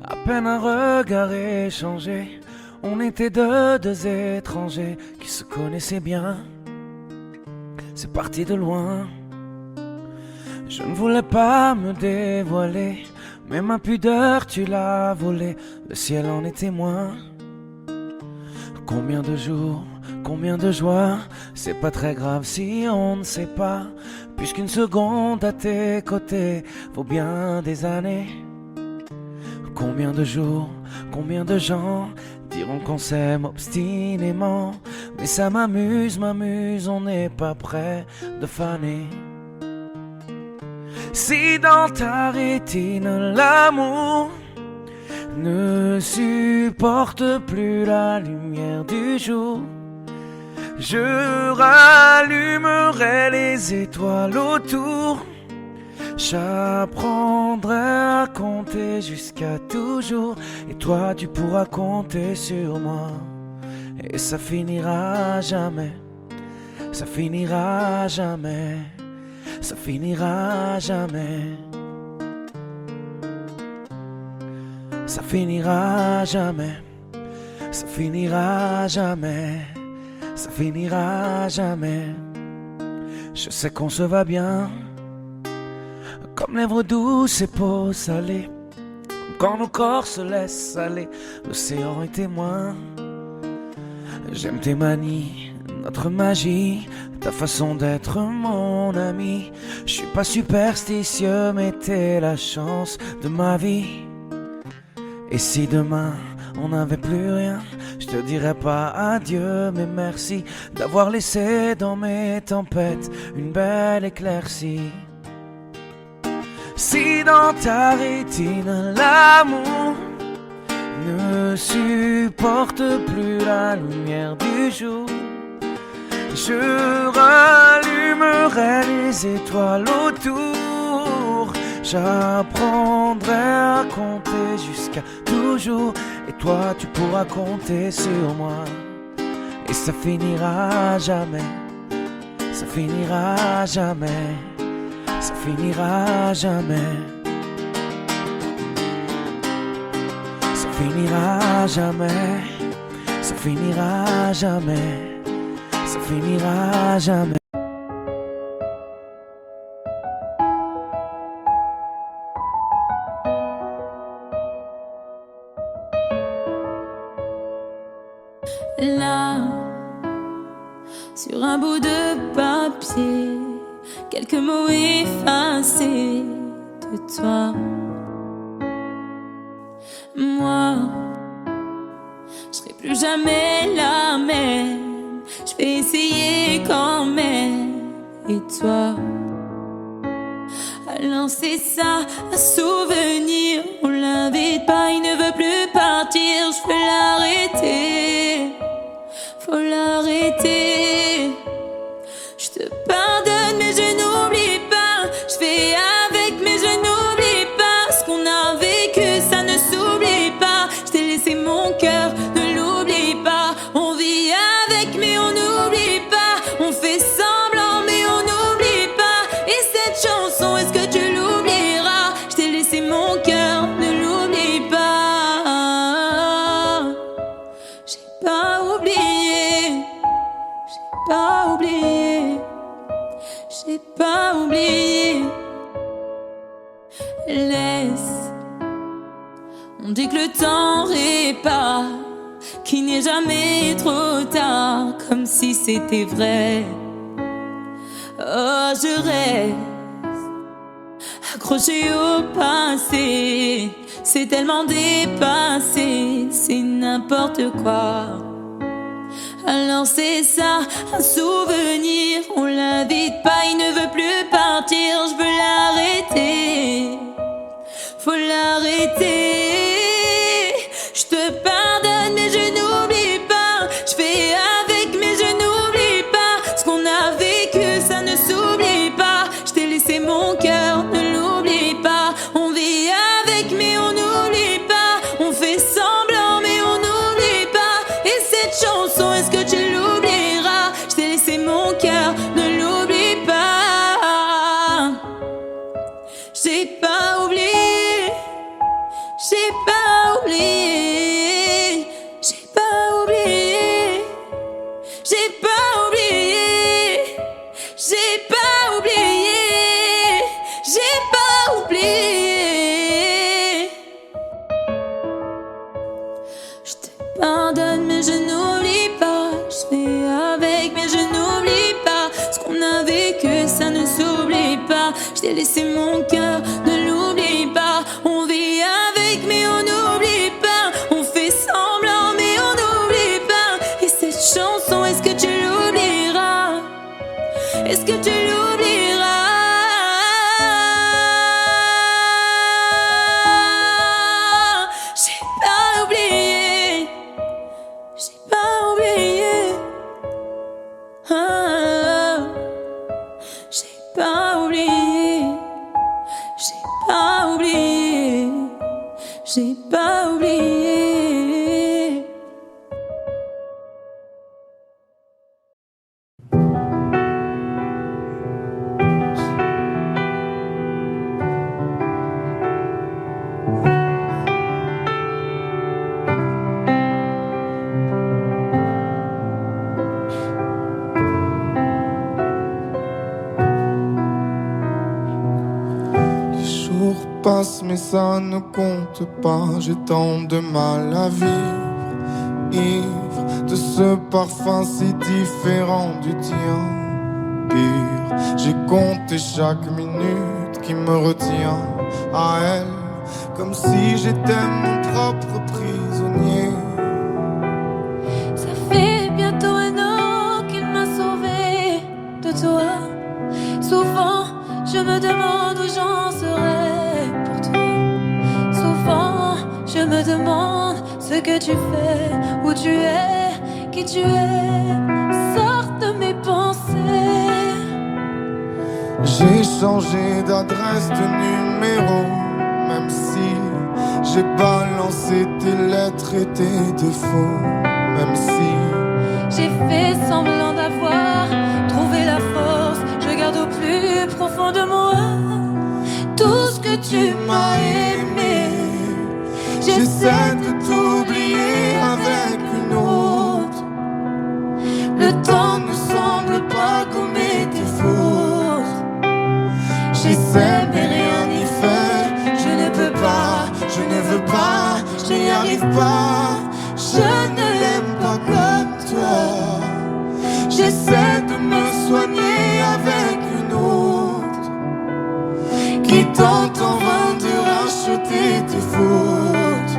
à peine un regard échangé. On était deux étrangers qui se connaissaient bien. C'est parti de loin. Je ne voulais pas me dévoiler, mais ma pudeur tu l'as volée. Le ciel en est témoin. Combien de jours, combien de joies, c'est pas très grave si on ne sait pas, puisqu'une seconde à tes côtés vaut bien des années. Combien de jours, combien de gens diront qu'on s'aime obstinément, mais ça m'amuse, on n'est pas prêt de faner. Si dans ta rétine l'amour ne supporte plus la lumière du jour, je rallumerai les étoiles autour. J'apprendrai à compter jusqu'à toujours, et toi tu pourras compter sur moi. Et ça finira jamais, ça finira jamais, ça finira jamais. Ça finira jamais, ça finira jamais, ça finira jamais. Je sais qu'on se va bien, Comme lèvres douces et peau salée, comme quand nos corps se laissent aller, l'océan est témoin. J'aime tes manies, notre magie, ta façon d'être mon ami. Je suis pas superstitieux, mais t'es la chance de ma vie. Et si demain on n'avait plus rien, je te dirais pas adieu, mais merci d'avoir laissé dans mes tempêtes une belle éclaircie. Si dans ta rétine l'amour ne supporte plus la lumière du jour, je rallumerai les étoiles autour. J'apprendrai à compter jusqu'à toujours, et toi tu pourras compter sur moi. Et ça finira jamais, ça finira jamais, ça finira jamais, ça finira jamais, ça finira jamais, ça finira jamais. Là, sur un bout de papier, quelques mots effacés de toi. Moi, je serai plus jamais la même. Je vais essayer quand même. Et toi, alors c'est ça, un souvenir. On l'invite pas, il ne veut plus partir. Je peux l'arrêter, faut l'arrêter. Je te pardonne mais je n'oublie pas. Je fais avec mais je n'oublie pas. Ce qu'on a vécu ça ne s'oublie pas. Je t'ai laissé mon cœur, ne l'oublie pas. On vit avec mais on n'oublie pas. On fait semblant mais on n'oublie pas. Et cette chanson, est-ce que tu l'oublieras? Je t'ai laissé mon cœur, ne l'oublie pas. J'ai pas oublié, j'ai pas oublié, j'ai pas oublié. Laisse, on dit que le temps répare, qu'il n'est jamais trop tard, comme si c'était vrai. Oh, je reste accroché au passé, c'est tellement dépassé, c'est n'importe quoi. Alors c'est ça, un souvenir, on l'invite pas, il ne veut plus partir. Je veux l'arrêter, faut l'arrêter. Je te pardonne mais je n'oublie pas. Je fais avec mais je n'oublie pas. Ce qu'on a vécu ça ne s'oublie pas. Je t'ai laissé mon cœur, ne l'oublie pas. On vit avec mais on n'oublie pas. On fait semblant mais on n'oublie pas. Et cette chanson, est-ce que tu l'oublieras? Je t'ai laissé mon cœur, ne l'oublie pas. J'ai pas oublié, j'ai pas oublié, j'ai pas oublié, j'ai pas oublié, j'ai pas oublié, j'ai pas oublié. Je te pardonne mais je n'oublie pas. Je fais avec mais je n'oublie pas. Ce qu'on a vécu ça ne s'oublie pas. Je t'ai laissé mon cœur, ne l'oublie pas. On vit avec mais on n'oublie pas. On fait semblant mais on n'oublie pas. Et cette chanson, est-ce que tu l'oublieras? Est-ce que tu l'oublieras? J'ai pas oublié, j'ai pas oublié. Ah, j'ai pas oublié, j'ai pas oublié, j'ai pas oublié. passe mais ça ne compte pas. J'ai tant de mal à vivre, ivre de ce parfum si différent du tien. Pire, j'ai compté chaque minute qui me retient à elle, comme si j'étais mon propre prisonnier. Ça fait bientôt un an qu'il m'a sauvé de toi. Souvent je me demande où j'en serais pour toi. Souvent je me demande ce que tu fais, où tu es, qui tu es. Sors de mes pensées. J'ai changé d'adresse, de numéro, même si j'ai balancé tes lettres et tes défauts. Même si j'ai fait semblant d'avoir trouvé la force, je garde au plus profond de moi tout ce que tu m'as aimé. J'essaie de t'oublier avec une autre. Le temps ne semble pas gommer tes fautes. J'essaie mais rien n'y fait. Je ne peux pas, je ne veux pas, je n'y arrive pas. Je ne l'aime pas comme toi. J'essaie de me soigner avec une autre qui tente en vain de racheter tes fautes.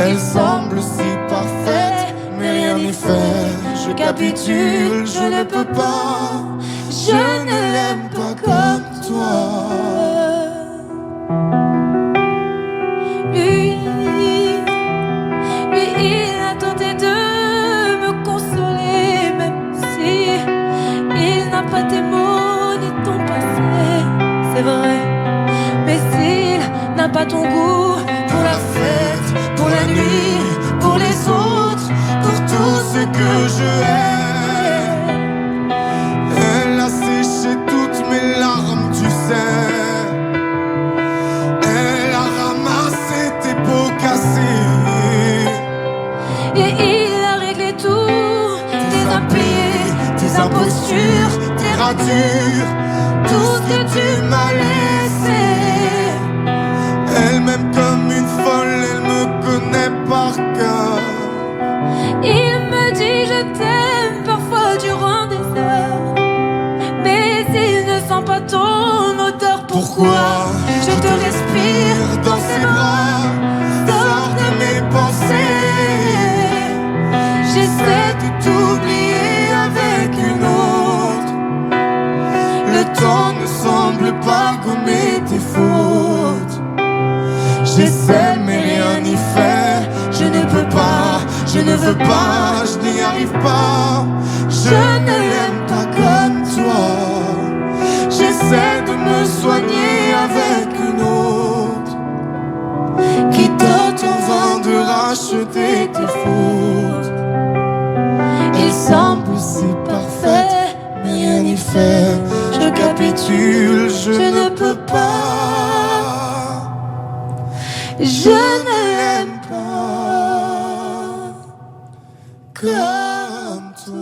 Elle semble si parfaite, mais rien n'y fait. Je capitule, je ne peux pas. Je ne l'aime pas comme toi. Lui, il a tenté de me consoler, même si il n'a pas tes mots ni ton passé. C'est vrai, mais s'il n'a pas ton goût pour la fête, pour la nuit, pour les autres, pour tout ce que je hais. elle a séché toutes mes larmes, tu sais. Elle a ramassé tes pots cassés. Et il a réglé tout, tes impayés, tes impostures, tes ratures, tout ce que tu m'as laissé. Elle m'aime comme une folle, elle me connaît par cœur. Il me dit je t'aime parfois durant des heures, mais il ne sent pas ton odeur. Pourquoi je te respire dans ses bras? Sors de mes pensées. J'essaie de t'oublier avec une autre. Le temps ne semble pas gommer tes fautes. J'essaie mais rien n'y fait. Je ne peux pas, je ne veux pas, je n'y arrive pas. Je ne l'aime pas comme toi. J'essaie de me soigner avec une autre qui tente en vain de racheter tes fautes. Il semble si parfait, mais rien n'y fait. Je capitule, je ne peux pas. Je ne l'aime pas comme toi.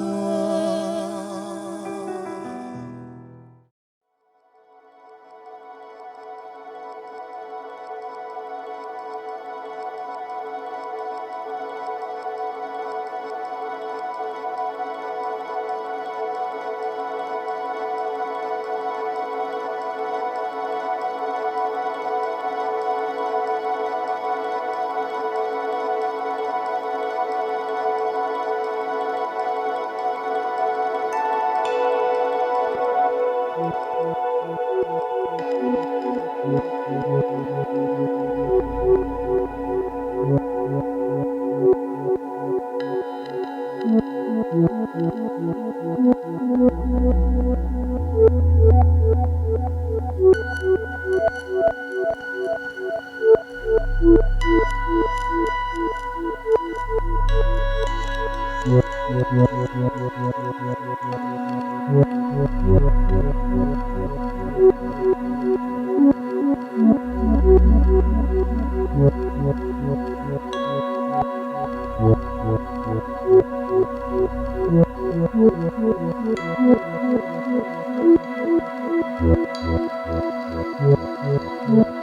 Yeah.